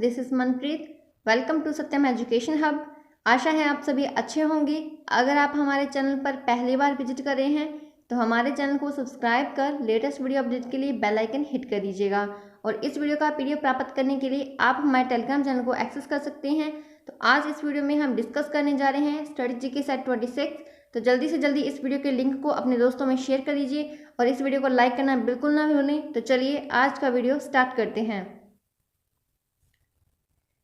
This is Manpreet. Welcome to Satyam education hub. आशा है आप सभी अच्छे होंगे। अगर आप हमारे चैनल पर पहली बार विजिट कर रहे हैं तो हमारे चैनल को सब्सक्राइब कर लेटेस्ट वीडियो अपडेट के लिए बेल आइकन हिट कर दीजिएगा और इस वीडियो का पीडीएफ प्राप्त करने के लिए आप हमारे टेलीग्राम चैनल को एक्सेस कर सकते हैं। तो आज इस वीडियो में हम डिस्कस करने जा रहे हैं स्टडी जीके सेट 26। तो जल्दी से जल्दी इस वीडियो के लिंक को अपने दोस्तों में शेयर कर दीजिए और इस वीडियो को लाइक करना बिल्कुल ना भूलें। तो चलिए आज का वीडियो स्टार्ट करते हैं।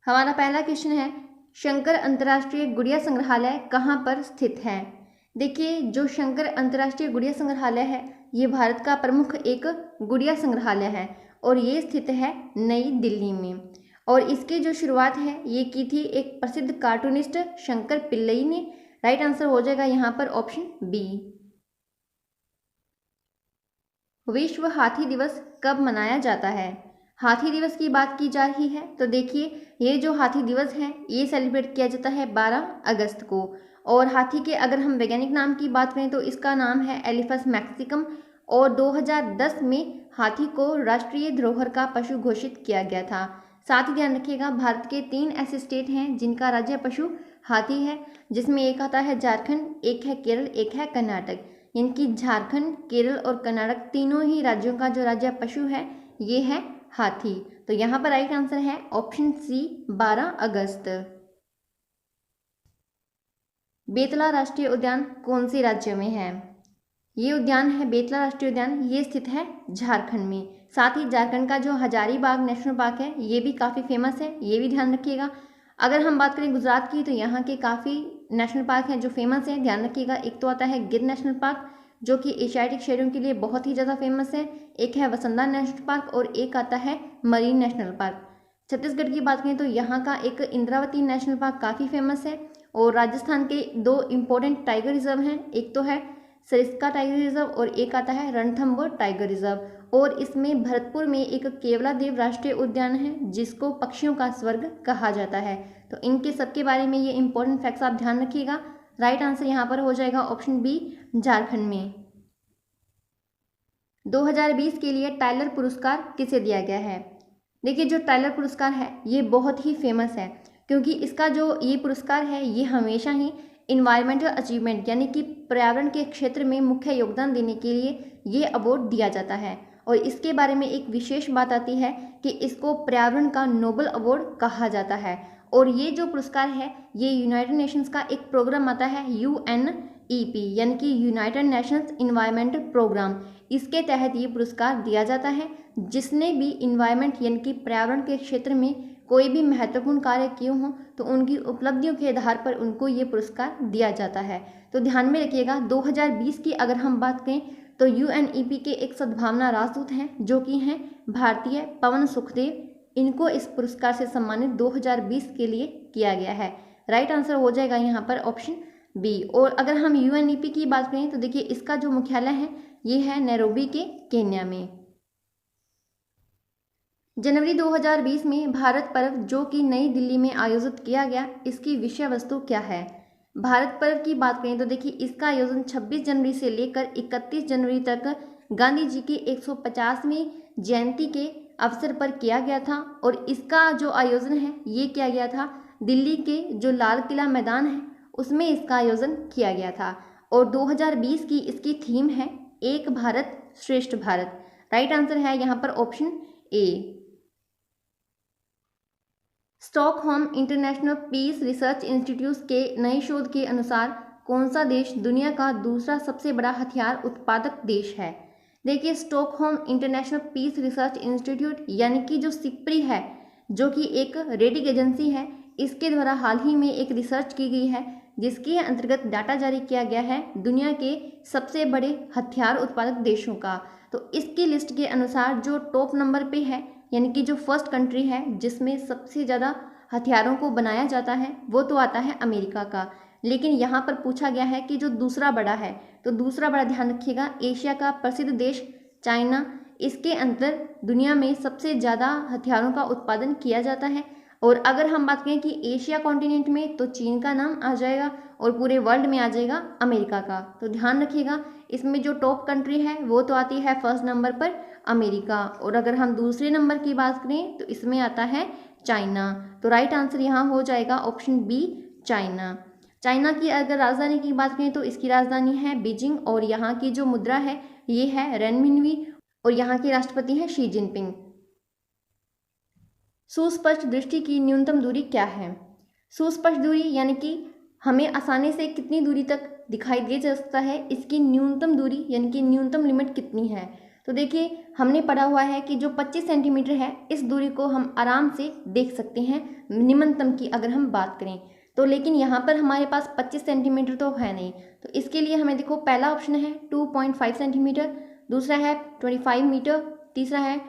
हमारा पहला क्वेश्चन है, शंकर अंतर्राष्ट्रीय गुड़िया संग्रहालय कहाँ पर स्थित है। देखिए, जो शंकर अंतर्राष्ट्रीय गुड़िया संग्रहालय है ये भारत का प्रमुख एक गुड़िया संग्रहालय है और ये स्थित है नई दिल्ली में। और इसकी जो शुरुआत है ये की थी एक प्रसिद्ध कार्टूनिस्ट शंकर पिल्लई ने। राइट आंसर हो जाएगा यहाँ पर ऑप्शन बी। विश्व हाथी दिवस कब मनाया जाता है। हाथी दिवस की बात की जा रही है तो देखिए, ये जो हाथी दिवस है ये सेलिब्रेट किया जाता है 12 अगस्त को। और हाथी के अगर हम वैज्ञानिक नाम की बात करें तो इसका नाम है एलिफस मैक्सिकम और 2010 में हाथी को राष्ट्रीय धरोहर का पशु घोषित किया गया था। साथ ही ध्यान रखिएगा, भारत के 3 ऐसे स्टेट हैं जिनका राज्य पशु हाथी है, जिसमें एक आता है झारखंड, एक है केरल, एक है कर्नाटक। इनकी झारखंड, केरल और कर्नाटक तीनों ही राज्यों का जो राज्य पशु है ये है हाथी। तो यहाँ पर राइट आंसर है ऑप्शन सी 12 अगस्त। बेतला राष्ट्रीय उद्यान कौन से राज्य में है। ये उद्यान है बेतला राष्ट्रीय उद्यान, ये स्थित है झारखंड में। साथ ही झारखंड का जो हजारीबाग नेशनल पार्क है ये भी काफ़ी फेमस है, ये भी ध्यान रखिएगा। अगर हम बात करें गुजरात की तो यहाँ के काफ़ी नेशनल पार्क हैं जो फेमस है, ध्यान रखिएगा। एक तो आता है गिर नेशनल पार्क जो कि एशियाटिक शेरों के लिए बहुत ही ज़्यादा फेमस है, एक है वसंदा नेशनल पार्क और एक आता है मरीन नेशनल पार्क। छत्तीसगढ़ की बात करें तो यहाँ का एक इंद्रावती नेशनल पार्क काफ़ी फेमस है। और राजस्थान के 2 इम्पोर्टेंट टाइगर रिजर्व हैं, एक तो है सरिस्का टाइगर रिजर्व और एक आता है रणथंबोर टाइगर रिजर्व। और इसमें भरतपुर में एक केवलादेव राष्ट्रीय उद्यान है जिसको पक्षियों का स्वर्ग कहा जाता है। तो इनके सबके बारे में ये इंपॉर्टेंट फैक्ट्स आप ध्यान रखिएगा। राइट आंसर यहाँ पर हो जाएगा ऑप्शन बी, झारखंड में। 2020 के लिए टाइलर पुरस्कार किसे दिया गया है। देखिए, जो टाइलर पुरस्कार है ये बहुत ही फेमस है क्योंकि इसका जो ये पुरस्कार है ये हमेशा ही इन्वायरमेंटल अचीवमेंट यानी कि पर्यावरण के क्षेत्र में मुख्य योगदान देने के लिए ये अवार्ड दिया जाता है। और इसके बारे में एक विशेष बात आती है कि इसको पर्यावरण का नोबेल अवार्ड कहा जाता है। और ये जो पुरस्कार है ये यूनाइटेड नेशंस का एक प्रोग्राम आता है UNEP यानी कि यूनाइटेड नेशंस इन्वायरमेंटल प्रोग्राम, इसके तहत ये पुरस्कार दिया जाता है। जिसने भी इन्वायरमेंट यानी कि पर्यावरण के क्षेत्र में कोई भी महत्वपूर्ण कार्य किए हों तो उनकी उपलब्धियों के आधार पर उनको ये पुरस्कार दिया जाता है। तो ध्यान में रखिएगा, 2020 की अगर हम बात करें तो UNEP के एक सद्भावना राजदूत हैं जो कि हैं भारतीय पवन सुखदेव। इनको इस पुरस्कार से सम्मानित 2020 के लिए किया गया है। राइट आंसर हो जाएगा यहाँ पर ऑप्शन बी। और अगर हम UNEP की बात करें तो देखिए, इसका जो मुख्यालय है ये है नैरोबी के केन्या में। जनवरी 2020 में भारत पर्व जो कि नई दिल्ली में आयोजित किया गया, इसकी विषय वस्तु क्या है। भारत पर्व की बात करें तो देखिए, इसका आयोजन 26 जनवरी से लेकर 31 जनवरी तक गांधी जी की 150वीं जयंती के अवसर पर किया गया था। और इसका जो आयोजन है ये किया गया था दिल्ली के जो लाल किला मैदान है उसमें इसका आयोजन किया गया था। और 2020 की इसकी थीम है एक भारत श्रेष्ठ भारत। राइट आंसर है यहाँ पर option A. Stockholm International Peace Research Institute के नए शोध के अनुसार कौन सा देश दुनिया का दूसरा सबसे बड़ा हथियार उत्पादक देश है। देखिए, Stockholm International Peace Research Institute यानी कि जो सिप्री है जो कि एक रेटिंग एजेंसी है, इसके द्वारा हाल ही में एक रिसर्च की गई है जिसके अंतर्गत डाटा जारी किया गया है दुनिया के सबसे बड़े हथियार उत्पादक देशों का। तो इसकी लिस्ट के अनुसार जो टॉप नंबर पे है यानी कि जो फर्स्ट कंट्री है जिसमें सबसे ज़्यादा हथियारों को बनाया जाता है वो तो आता है अमेरिका का। लेकिन यहाँ पर पूछा गया है कि जो दूसरा बड़ा है, तो दूसरा बड़ा ध्यान रखिएगा एशिया का प्रसिद्ध देश चाइना, इसके अंदर दुनिया में सबसे ज़्यादा हथियारों का उत्पादन किया जाता है। और अगर हम बात करें कि एशिया कॉन्टिनेंट में तो चीन का नाम आ जाएगा और पूरे वर्ल्ड में आ जाएगा अमेरिका का। तो ध्यान रखिएगा, इसमें जो टॉप कंट्री है वो तो आती है फर्स्ट नंबर पर अमेरिका। और अगर हम दूसरे नंबर की बात करें तो इसमें आता है चाइना। तो राइट आंसर यहाँ हो जाएगा ऑप्शन बी चाइना। चाइना की अगर राजधानी की बात करें तो इसकी राजधानी है बीजिंग और यहाँ की जो मुद्रा है ये है रेनमिनवी और यहाँ के राष्ट्रपति हैं शी जिनपिंग। सुस्पष्ट दृष्टि की न्यूनतम दूरी क्या है? सुस्पष्ट दूरी यानी कि हमें आसानी से कितनी दूरी तक दिखाई दे जा सकता है, इसकी न्यूनतम दूरी यानी कि न्यूनतम लिमिट कितनी है। तो देखिए हमने पढ़ा हुआ है कि जो 25 सेंटीमीटर है इस दूरी को हम आराम से देख सकते हैं निम्नतम की अगर हम बात करें तो, लेकिन यहाँ पर हमारे पास 25 सेंटीमीटर तो है नहीं। तो इसके लिए हमें देखो पहला ऑप्शन है 2.5 सेंटीमीटर, दूसरा है 25 मीटर, तीसरा है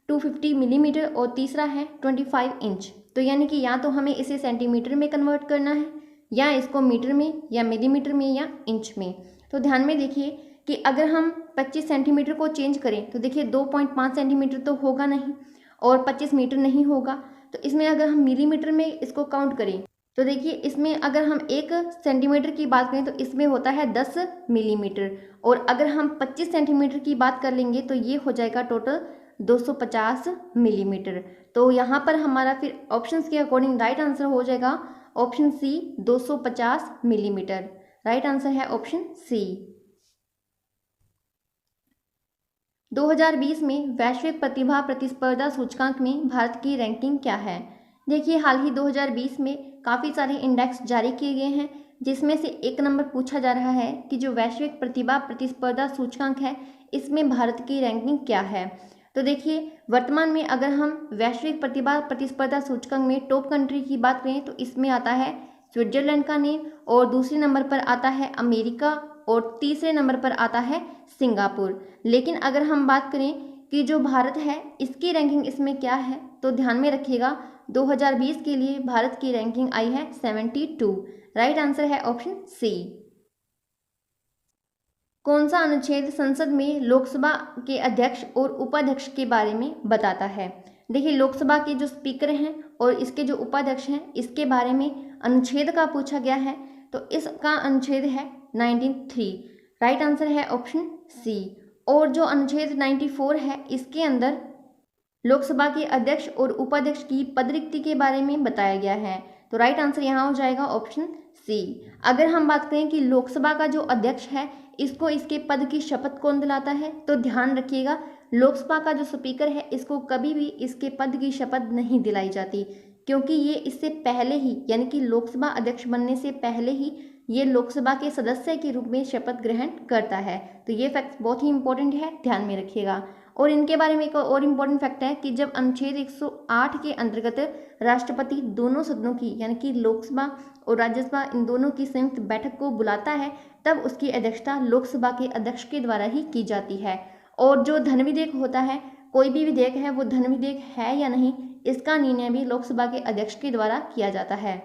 250 मिलीमीटर और तीसरा है 25 इंच। तो यानी कि या तो हमें इसे सेंटीमीटर में कन्वर्ट करना है या इसको मीटर में या मिलीमीटर में या इंच में। तो ध्यान में देखिए कि अगर हम 25 सेंटीमीटर को चेंज करें तो देखिए 2.5 सेंटीमीटर तो होगा नहीं और 25 मीटर नहीं होगा। तो इसमें अगर हम मिलीमीटर में इसको काउंट करें तो देखिए इसमें अगर हम 1 सेंटीमीटर की बात करें तो इसमें होता है 10 मिलीमीटर और अगर हम 25 सेंटीमीटर की बात कर लेंगे तो ये हो जाएगा टोटल 250 मिलीमीटर। तो यहाँ पर हमारा फिर ऑप्शंस के अकॉर्डिंग राइट आंसर हो जाएगा option C 250 millimetre. Right answer है ऑप्शन सी। 2020 में वैश्विक प्रतिभा प्रतिस्पर्धा सूचकांक में भारत की रैंकिंग क्या है? देखिए हाल ही 2020 में काफ़ी सारे इंडेक्स जारी किए गए हैं जिसमें से एक नंबर पूछा जा रहा है कि जो वैश्विक प्रतिभा प्रतिस्पर्धा सूचकांक है इसमें भारत की रैंकिंग क्या है। तो देखिए वर्तमान में अगर हम वैश्विक प्रतिभा प्रतिस्पर्धा सूचकांक में टॉप कंट्री की बात करें तो इसमें आता है स्विट्जरलैंड का नेम और दूसरे नंबर पर आता है अमेरिका और तीसरे नंबर पर आता है सिंगापुर। लेकिन अगर हम बात करें कि जो भारत है इसकी रैंकिंग इसमें क्या है तो ध्यान में रखिएगा 2020 के लिए भारत की रैंकिंग आई है 72। राइट आंसर है ऑप्शन सी। कौन सा अनुच्छेद संसद में लोकसभा के अध्यक्ष और उपाध्यक्ष के बारे में बताता है? देखिए लोकसभा के जो स्पीकर हैं और इसके जो उपाध्यक्ष हैं इसके बारे में अनुच्छेद का पूछा गया है तो इसका अनुच्छेद है 93। राइट आंसर है ऑप्शन सी। और जो अनुच्छेद 94 है इसके अंदर लोकसभा के अध्यक्ष और उपाध्यक्ष की पदरिक्ति के बारे में बताया गया है। तो राइट आंसर यहाँ हो जाएगा ऑप्शन सी। अगर हम बात करें कि लोकसभा का जो अध्यक्ष है इसको इसके पद की शपथ कौन दिलाता है तो ध्यान रखिएगा लोकसभा का जो स्पीकर है इसको कभी भी इसके पद की शपथ नहीं दिलाई जाती क्योंकि ये इससे पहले ही यानी कि लोकसभा अध्यक्ष बनने से पहले ही ये लोकसभा के सदस्य के रूप में शपथ ग्रहण करता है। तो ये फैक्ट बहुत ही इंपॉर्टेंट है, ध्यान में रखिएगा। और इनके बारे में एक और इम्पॉर्टेंट फैक्ट है कि जब अनुच्छेद 108 के अंतर्गत राष्ट्रपति दोनों सदनों की यानी कि लोकसभा और राज्यसभा इन दोनों की संयुक्त बैठक को बुलाता है तब उसकी अध्यक्षता लोकसभा के अध्यक्ष के द्वारा ही की जाती है। और जो धन विधेयक होता है कोई भी विधेयक है वो धन विधेयक है या नहीं इसका निर्णय भी लोकसभा के अध्यक्ष के द्वारा किया जाता है।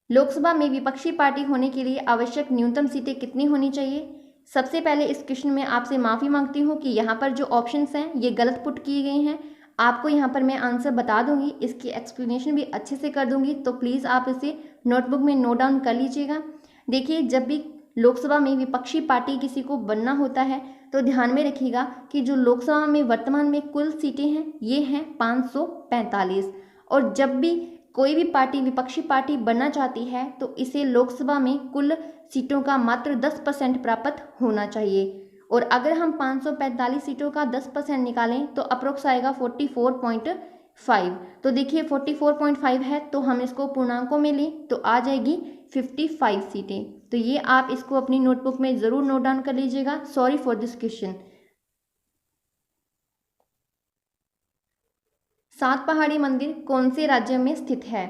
लोकसभा में विपक्षी पार्टी होने के लिए आवश्यक न्यूनतम सीटें कितनी होनी चाहिए? सबसे पहले इस क्वेश्चन में आपसे माफ़ी मांगती हूँ कि यहाँ पर जो ऑप्शंस हैं ये गलत पुट किए गए हैं। आपको यहाँ पर मैं आंसर बता दूंगी, इसकी एक्सप्लेनेशन भी अच्छे से कर दूंगी, तो प्लीज़ आप इसे नोटबुक में नोट डाउन कर लीजिएगा। देखिए जब भी लोकसभा में विपक्षी पार्टी किसी को बनना होता है तो ध्यान में रखिएगा कि जो लोकसभा में वर्तमान में कुल सीटें हैं ये हैं 545 और जब भी कोई भी पार्टी विपक्षी पार्टी बनना चाहती है तो इसे लोकसभा में कुल सीटों का मात्र 10% प्राप्त होना चाहिए। और अगर हम 545 सीटों का 10% निकालें तो अप्रोक्स आएगा 44.5। तो देखिए 44.5 है तो हम इसको पूर्णांकों में लें तो आ जाएगी 55 सीटें। तो ये आप इसको अपनी नोटबुक में ज़रूर नोट डाउन कर लीजिएगा। Sorry for this question. सात पहाड़ी मंदिर कौन से राज्य में स्थित है?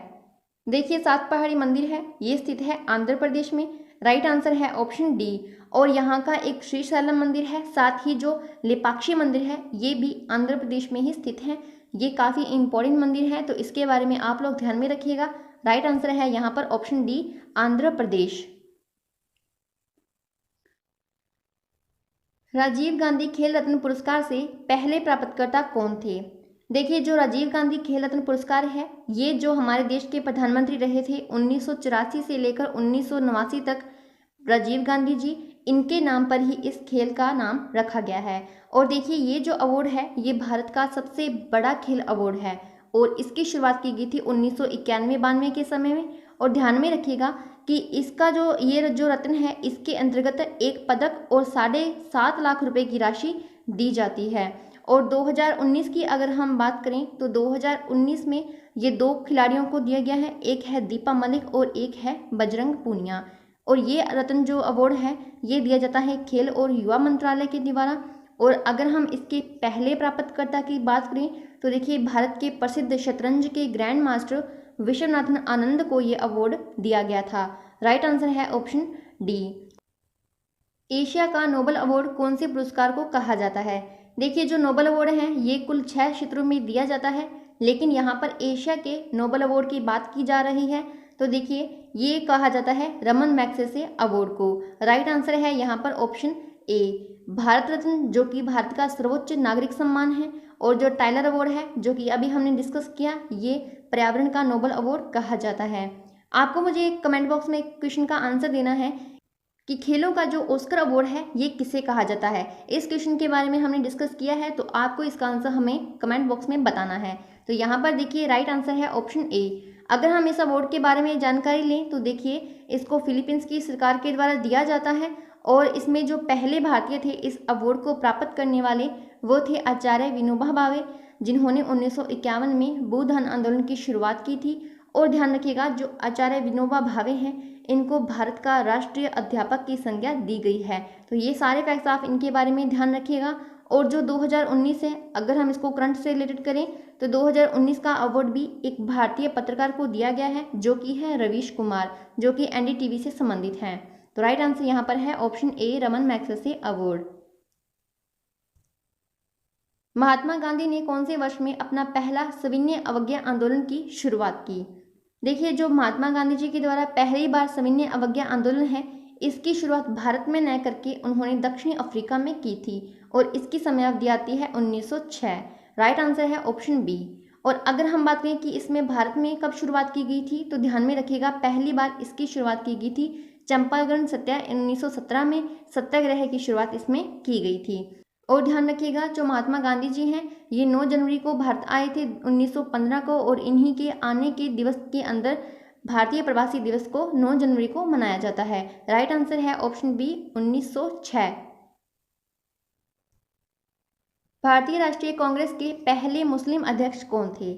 देखिए सात पहाड़ी मंदिर है ये स्थित है आंध्र प्रदेश में। राइट आंसर है ऑप्शन डी। और यहाँ का एक श्रीशैलम मंदिर है, साथ ही जो लेपाक्षी मंदिर है ये भी आंध्र प्रदेश में ही स्थित है। ये काफ़ी इंपॉर्टेंट मंदिर है तो इसके बारे में आप लोग ध्यान में रखिएगा। राइट आंसर है यहाँ पर ऑप्शन डी आंध्र प्रदेश। राजीव गांधी खेल रत्न पुरस्कार से पहले प्राप्तकर्ता कौन थे? देखिए जो राजीव गांधी खेल रत्न पुरस्कार है ये जो हमारे देश के प्रधानमंत्री रहे थे 1984 से लेकर 1989 तक राजीव गांधी जी इनके नाम पर ही इस खेल का नाम रखा गया है। और देखिए ये जो अवार्ड है ये भारत का सबसे बड़ा खेल अवार्ड है और इसकी शुरुआत की गई थी 1991-92 के समय में। और ध्यान में रखिएगा कि इसका जो रत्न है इसके अंतर्गत एक पदक और 7.5 लाख रुपए की राशि दी जाती है। और 2019 की अगर हम बात करें तो 2019 में ये 2 खिलाड़ियों को दिया गया है, एक है दीपा मलिक और एक है बजरंग पूनिया। और ये रत्न जो अवार्ड है ये दिया जाता है खेल और युवा मंत्रालय के द्वारा। और अगर हम इसके पहले प्राप्तकर्ता की बात करें तो देखिए भारत के प्रसिद्ध शतरंज के ग्रैंड मास्टर विश्वनाथन आनंद को ये अवार्ड दिया गया था। राइट आंसर है ऑप्शन डी। एशिया का नोबेल अवार्ड कौन से पुरस्कार को कहा जाता है? देखिए जो नोबेल अवार्ड है ये कुल 6 क्षेत्रों में दिया जाता है, लेकिन यहाँ पर एशिया के नोबेल अवार्ड की बात की जा रही है तो देखिए ये कहा जाता है रमन मैग्सेसे अवार्ड को। राइट आंसर है यहाँ पर ऑप्शन ए भारत रत्न, जो कि भारत का सर्वोच्च नागरिक सम्मान है। और जो टाइलर अवार्ड है जो कि अभी हमने डिस्कस किया ये पर्यावरण का नोबेल अवार्ड कहा जाता है। आपको मुझे कमेंट बॉक्स में क्वेश्चन का आंसर देना है कि खेलों का जो ऑस्कर अवार्ड है ये किसे कहा जाता है। इस क्वेश्चन के बारे में हमने डिस्कस किया है तो आपको इसका आंसर हमें कमेंट बॉक्स में बताना है। तो यहाँ पर देखिए राइट आंसर है ऑप्शन ए। अगर हम इस अवार्ड के बारे में जानकारी लें तो देखिए इसको फिलीपींस की सरकार के द्वारा दिया जाता है और इसमें जो पहले भारतीय थे इस अवार्ड को प्राप्त करने वाले वो थे आचार्य विनोबा भावे, जिन्होंने 1951 में बौद्ध आंदोलन की शुरुआत की थी। और ध्यान रखिएगा जो आचार्य विनोबा भावे हैं इनको भारत का राष्ट्रीय अध्यापक की संज्ञा दी गई है। तो ये सारे फैक्ट्स आप इनके बारे में ध्यान रखिएगा। और जो 2019 है अगर हम इसको करंट से रिलेटेड करें तो 2019 का अवार्ड भी एक भारतीय पत्रकार को दिया गया है जो कि है रवीश कुमार, जो कि एनडीटीवी से संबंधित हैं। तो राइट आंसर यहाँ पर है option A Raman Magsaysay award. Mahatma Gandhi ने कौन से वर्ष में अपना पहला सविनय अवज्ञा आंदोलन की शुरुआत की? देखिए जो महात्मा गांधी जी के द्वारा पहली बार सविनय अवज्ञा आंदोलन है इसकी शुरुआत भारत में न करके उन्होंने दक्षिण अफ्रीका में की थी और इसकी समयावधि आती है 1906। राइट आंसर है ऑप्शन बी। और अगर हम बात करें कि इसमें भारत में कब शुरुआत की गई थी तो ध्यान में रखिएगा पहली बार इसकी शुरुआत की गई थी चंपारण सत्याग्रह 1917 में सत्याग्रह की शुरुआत इसमें की गई थी। और ध्यान रखिएगा जो महात्मा गांधी जी हैं ये 9 जनवरी को भारत आए थे 1915 को और इन्हीं के आने के दिवस के अंदर भारतीय प्रवासी दिवस को 9 जनवरी को मनाया जाता है। राइट आंसर है ऑप्शन बी 1906। भारतीय राष्ट्रीय कांग्रेस के पहले मुस्लिम अध्यक्ष कौन थे?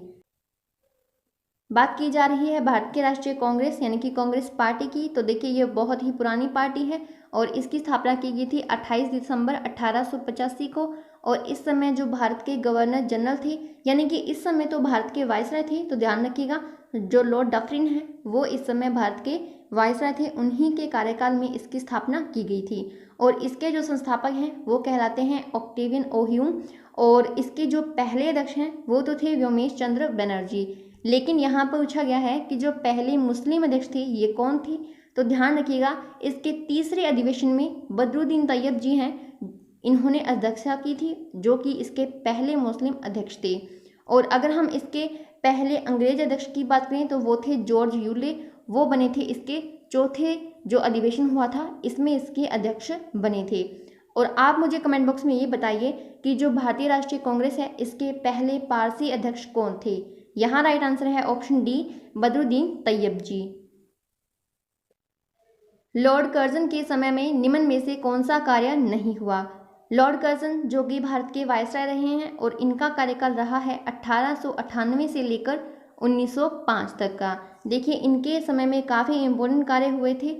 बात की जा रही है भारत के राष्ट्रीय कांग्रेस यानी कि कांग्रेस पार्टी की। तो देखिए ये बहुत ही पुरानी पार्टी है और इसकी स्थापना की गई थी 28 दिसंबर 1885 को। और इस समय जो भारत के गवर्नर जनरल थे यानी कि इस समय तो भारत के वायसराय थे, तो ध्यान रखिएगा जो लॉर्ड डफरिन है वो इस समय भारत के वायसराय थे, उन्हीं के कार्यकाल में इसकी स्थापना की गई थी। और इसके जो संस्थापक हैं वो कहलाते हैं ऑक्टेवियन ओह्यूम और इसके जो पहले अध्यक्ष हैं वो तो थे व्योमेश चंद्र बनर्जी। लेकिन यहाँ पर पूछा गया है कि जो पहले मुस्लिम अध्यक्ष थे ये कौन थे? तो ध्यान रखिएगा इसके तीसरे अधिवेशन में बदरुद्दीन तैयब जी हैं, इन्होंने अध्यक्षता की थी जो कि इसके पहले मुस्लिम अध्यक्ष थे। और अगर हम इसके पहले अंग्रेज अध्यक्ष की बात करें तो वो थे जॉर्ज यूले, वो बने थे इसके चौथे जो अधिवेशन हुआ था इसमें इसके अध्यक्ष बने थे। और आप मुझे कमेंट बॉक्स में ये बताइए कि जो भारतीय राष्ट्रीय कांग्रेस है इसके पहले पारसी अध्यक्ष कौन थे? यहाँ राइट आंसर है ऑप्शन डी बदरुद्दीन तैयब जी। लॉर्ड कर्जन के समय में निम्न में से कौन सा कार्य नहीं हुआ? लॉर्ड कर्जन जो कि भारत के वायसराय रहे हैं और इनका कार्यकाल रहा है 1898 से लेकर 1905 तक का। देखिए इनके समय में काफ़ी इम्पोर्टेंट कार्य हुए थे।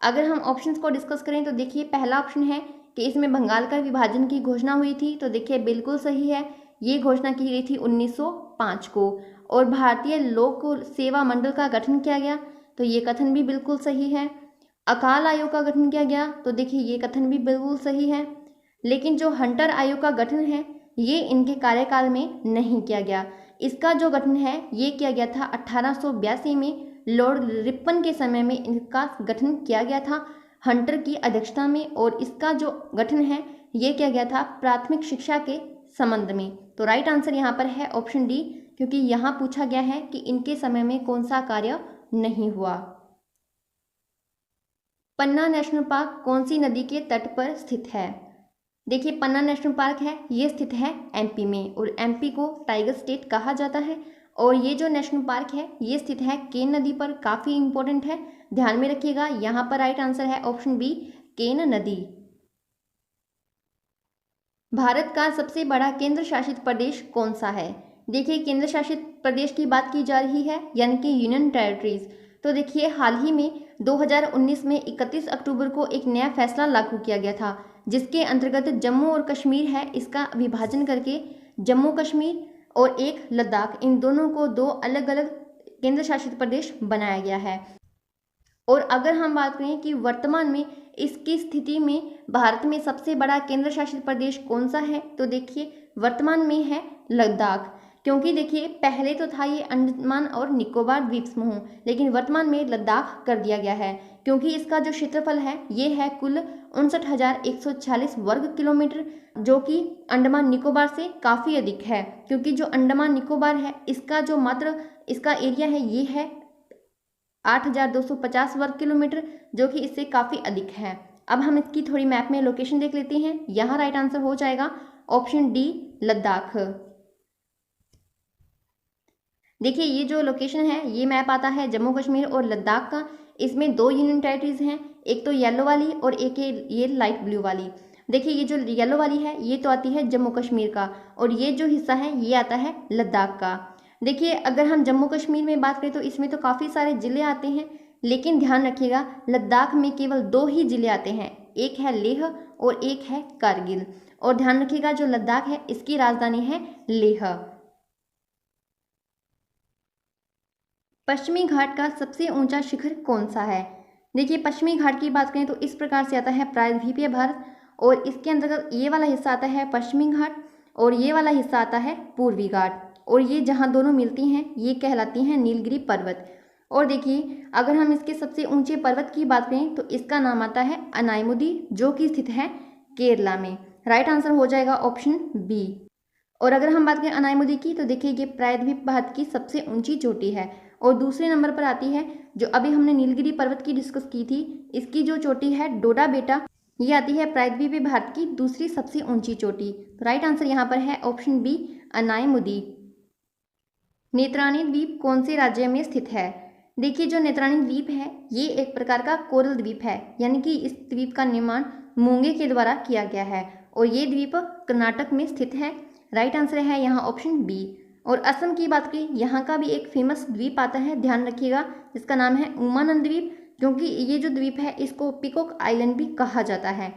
अगर हम ऑप्शंस को डिस्कस करें तो देखिए पहला ऑप्शन है कि इसमें बंगाल का विभाजन की घोषणा हुई थी, तो देखिए बिल्कुल सही है, ये घोषणा की गई थी 1905 को। और भारतीय लोक सेवा मंडल का गठन किया गया, तो ये कथन भी बिल्कुल सही है। अकाल आयोग का गठन किया गया, तो देखिए ये कथन भी बिल्कुल सही है। लेकिन जो हंटर आयोग का गठन है ये इनके कार्यकाल में नहीं किया गया। इसका जो गठन है ये किया गया था 1882 में लॉर्ड रिपन के समय में इनका गठन किया गया था हंटर की अध्यक्षता में। और इसका जो गठन है ये किया गया था प्राथमिक शिक्षा के संबंध में। तो राइट आंसर यहाँ पर है ऑप्शन डी, क्योंकि यहाँ पूछा गया है कि इनके समय में कौन सा कार्य नहीं हुआ। पन्ना नेशनल पार्क कौन सी नदी के तट पर स्थित है? देखिए पन्ना नेशनल पार्क है ये स्थित है एमपी में, और एमपी को टाइगर स्टेट कहा जाता है। और ये जो नेशनल पार्क है ये स्थित है केन नदी पर, काफ़ी इंपॉर्टेंट है, ध्यान में रखिएगा। यहाँ पर राइट आंसर है ऑप्शन बी, केन नदी। भारत का सबसे बड़ा केंद्र शासित प्रदेश कौन सा है? देखिए केंद्र शासित प्रदेश की बात की जा रही है, यानी कि यूनियन टेरिटरीज। तो देखिए हाल ही में 2019 में 31 अक्टूबर को एक नया फैसला लागू किया गया था, जिसके अंतर्गत जम्मू और कश्मीर है इसका विभाजन करके जम्मू कश्मीर और एक लद्दाख, इन दोनों को दो अलग अलग केंद्र शासित प्रदेश बनाया गया है। और अगर हम बात करें कि वर्तमान में इसकी स्थिति में भारत में सबसे बड़ा केंद्र शासित प्रदेश कौन सा है, तो देखिए वर्तमान में है लद्दाख। क्योंकि देखिए पहले तो था ये अंडमान और निकोबार द्वीप समूह, लेकिन वर्तमान में लद्दाख कर दिया गया है, क्योंकि इसका जो क्षेत्रफल है ये है कुल 59,146 वर्ग किलोमीटर, जो कि अंडमान निकोबार से काफ़ी अधिक है। क्योंकि जो अंडमान निकोबार है इसका जो मात्र इसका एरिया है ये है 8,250 वर्ग किलोमीटर, जो कि इससे काफ़ी अधिक है। अब हम इसकी थोड़ी मैप में लोकेशन देख लेते हैं। यहाँ राइट आंसर हो जाएगा ऑप्शन डी, लद्दाख। देखिए ये जो लोकेशन है ये मैप आता है जम्मू कश्मीर और लद्दाख का। इसमें दो यूनियन टेरिटरीज हैं, एक तो येलो वाली और एक ये लाइट ब्लू वाली। देखिए ये जो येलो वाली है ये तो आती है जम्मू कश्मीर का, और ये जो हिस्सा है ये आता है लद्दाख का। देखिए अगर हम जम्मू कश्मीर में बात करें तो इसमें तो काफ़ी सारे ज़िले आते हैं, लेकिन ध्यान रखिएगा लद्दाख में केवल दो ही ज़िले आते हैं, एक है लेह और एक है कारगिल। और ध्यान रखिएगा जो लद्दाख है इसकी राजधानी है लेह। पश्चिमी घाट का सबसे ऊंचा शिखर कौन सा है? देखिए पश्चिमी घाट की बात करें तो इस प्रकार से आता है प्रायद्वीपीय भारत, और इसके अंतर्गत ये वाला हिस्सा आता है पश्चिमी घाट और ये वाला हिस्सा आता है पूर्वी घाट, और ये जहाँ दोनों मिलती हैं ये कहलाती हैं नीलगिरी पर्वत। और देखिए अगर हम इसके सबसे ऊंचे पर्वत की बात करें तो इसका नाम आता है अनायमुदी, जो कि स्थित है केरला में। राइट आंसर हो जाएगा ऑप्शन बी। और अगर हम बात करें अनायमुदी की तो देखिए ये प्रायद्वीप भारत की सबसे ऊंची चोटी है, और दूसरे नंबर पर आती है जो अभी हमने नीलगिरी पर्वत की डिस्कस की थी, इसकी जो चोटी है डोडा बेटा, ये आती है प्रायद्वीपीय भारत की दूसरी सबसे ऊंची चोटी। राइट आंसर यहाँ पर है ऑप्शन बी, अनायमुदी। नेत्राणी द्वीप कौन से राज्य में स्थित है? देखिए जो नेत्राणी द्वीप है ये एक प्रकार का कोरल द्वीप है, यानी कि इस द्वीप का निर्माण मूंगे के द्वारा किया गया है, और ये द्वीप कर्नाटक में स्थित है। राइट आंसर है यहाँ ऑप्शन बी। और असम की बात करें यहाँ का भी एक फेमस द्वीप आता है, ध्यान रखिएगा, जिसका नाम है उमानंद द्वीप, क्योंकि ये जो द्वीप है इसको पिकॉक आइलैंड भी कहा जाता है।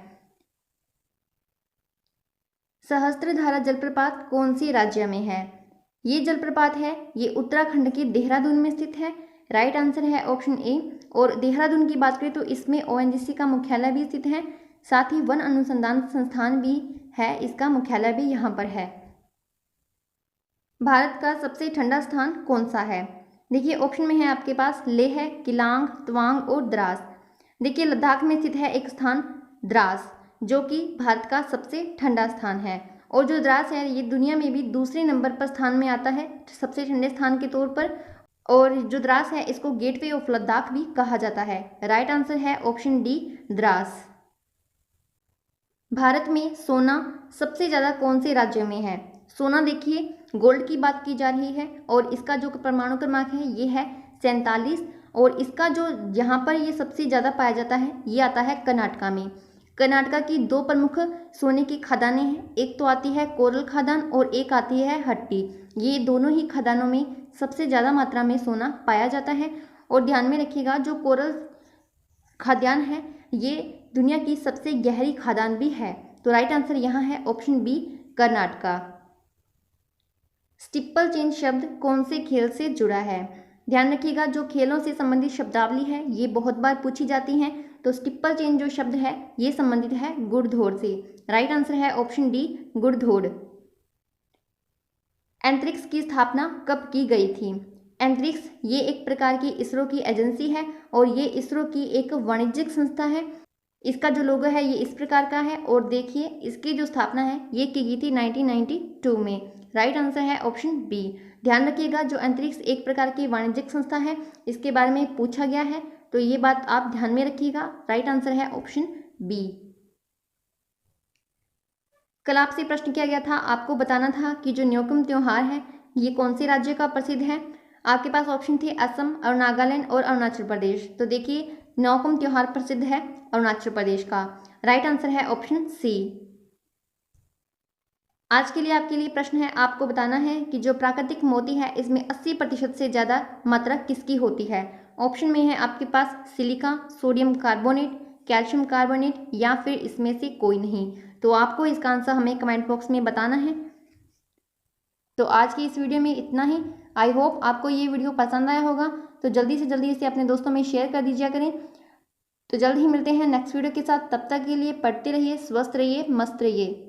सहस्त्रधारा जलप्रपात कौन सी राज्य में है? ये जलप्रपात है ये उत्तराखंड के देहरादून में स्थित है। राइट आंसर है ऑप्शन ए। और देहरादून की बात करें तो इसमें ओएनजीसी का मुख्यालय भी स्थित है, साथ ही वन अनुसंधान संस्थान भी है, इसका मुख्यालय भी यहाँ पर है। भारत का सबसे ठंडा स्थान कौन सा है? देखिए ऑप्शन में है आपके पास लेह, किलांग, तवांग और द्रास। देखिए लद्दाख में स्थित है एक स्थान द्रास, जो कि भारत का सबसे ठंडा स्थान है, और जो द्रास है ये दुनिया में भी दूसरे नंबर पर स्थान में आता है सबसे ठंडे स्थान के तौर पर। और जो द्रास है इसको गेटवे ऑफ लद्दाख भी कहा जाता है। राइट आंसर है ऑप्शन डी, द्रास। भारत में सोना सबसे ज़्यादा कौन से राज्य में है? सोना देखिए गोल्ड की बात की जा रही है, और इसका जो परमाणु क्रमांक है ये है 47, और इसका जो यहाँ पर ये सबसे ज़्यादा पाया जाता है ये आता है कर्नाटका में। कर्नाटका की दो प्रमुख सोने की खदानें हैं, एक तो आती है कोरल खदान और एक आती है हट्टी। ये दोनों ही खदानों में सबसे ज़्यादा मात्रा में सोना पाया जाता है। और ध्यान में रखिएगा जो कोरल खदान है ये दुनिया की सबसे गहरी खदान भी है। तो राइट आंसर यहाँ है ऑप्शन बी, कर्नाटका। स्टिप्पल चेन शब्द कौन से खेल से जुड़ा है? ध्यान रखिएगा जो खेलों से संबंधित शब्दावली है ये बहुत बार पूछी जाती हैं, तो स्टिप्पल चेन जो शब्द है ये संबंधित है गुड़दौड़ से। राइट आंसर है ऑप्शन डी, गुड़दौड़। एंथ्रिक्स की स्थापना कब की गई थी? एंथ्रिक्स ये एक प्रकार की इसरो की एजेंसी है, और ये इसरो की एक वाणिज्यिक संस्था है। इसका जो लोगो है ये इस प्रकार का है, और देखिए इसकी जो स्थापना है ये की गई थी 1992 में। राइट आंसर है ऑप्शन बी। ध्यान रखिएगा जो अंतरिक्ष एक प्रकार की वाणिज्यिक संस्था है इसके बारे में पूछा गया है, तो ये बात आप ध्यान में रखिएगा। राइट आंसर है ऑप्शन बी। कल आपसे प्रश्न किया गया था, आपको बताना था कि जो न्योकुम त्योहार है ये कौन से राज्य का प्रसिद्ध है। आपके पास ऑप्शन थे असम और नागालैंड और अरुणाचल प्रदेश। तो देखिए न्योकुम त्योहार प्रसिद्ध है अरुणाचल प्रदेश का। राइट आंसर है ऑप्शन सी। आज के लिए आपके लिए प्रश्न है, आपको बताना है कि जो प्राकृतिक मोती है इसमें 80% से ज़्यादा मात्रा किसकी होती है। ऑप्शन में है आपके पास silica, sodium carbonate, calcium carbonate या फिर इसमें से कोई नहीं। तो आपको इसका आंसर हमें कमेंट बॉक्स में बताना है। तो आज की इस वीडियो में इतना ही। आई होप आपको ये वीडियो पसंद आया होगा, तो जल्दी से जल्दी इसे अपने दोस्तों में शेयर कर दीजिए करें। तो जल्द ही मिलते हैं नेक्स्ट वीडियो के साथ, तब तक के लिए पढ़ते रहिए, स्वस्थ रहिए, मस्त रहिए।